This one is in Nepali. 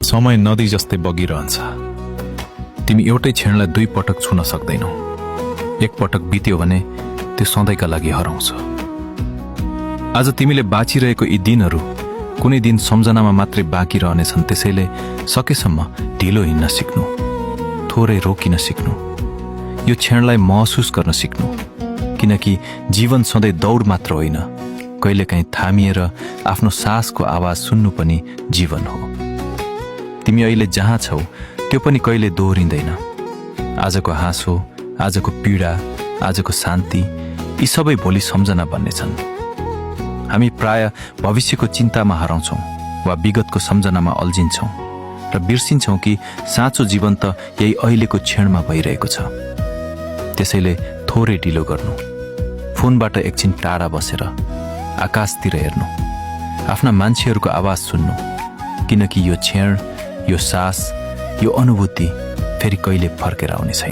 समय नदी जस्तै बगिरहन्छ। तिमी एउटै क्षणलाई 2 पटक छुन सक्दैनौ। एक पटक बित्यो भने त्यो सधैँका लागि हराउँछ। आज तिमीले बाँचिरहेको यी दिनहरू कुनै दिन सम्झनामा मात्रै बाँकी रहनेछन्। त्यसैले सकेसम्म ढिलो हिँड्न सिक्नु, थोरै रोकिन सिक्नु, यो क्षणलाई महसुस गर्न सिक्नु। किनकि जीवन सधैँ दौड मात्र होइन, कहिलेकाहीँ थामिएर आफ्नो सासको आवाज सुन्नु पनि जीवन हो। तिमी अहिले जहाँ छौ त्यो पनि कहिले दोहोरिँदैन। आजको हाँसो, आजको पीडा, आजको शान्ति, यी सबै भोलि सम्झना बन्नेछन्। हामी प्राय भविष्यको चिन्तामा हराउँछौँ वा विगतको सम्झनामा अल्झिन्छौँ र बिर्सिन्छौँ कि साँचो जीवन त यही अहिलेको क्षणमा भइरहेको छ। त्यसैले थोरै ढिलो गर्नु, फोनबाट एकछिन टाढा बसेर आकाशतिर हेर्नु, आफ्ना मान्छेहरूको आवाज सुन्नु। किनकि यो क्षण, यो सास, यो अनुभूति फेरि कहिले फर्केर आउने छैन।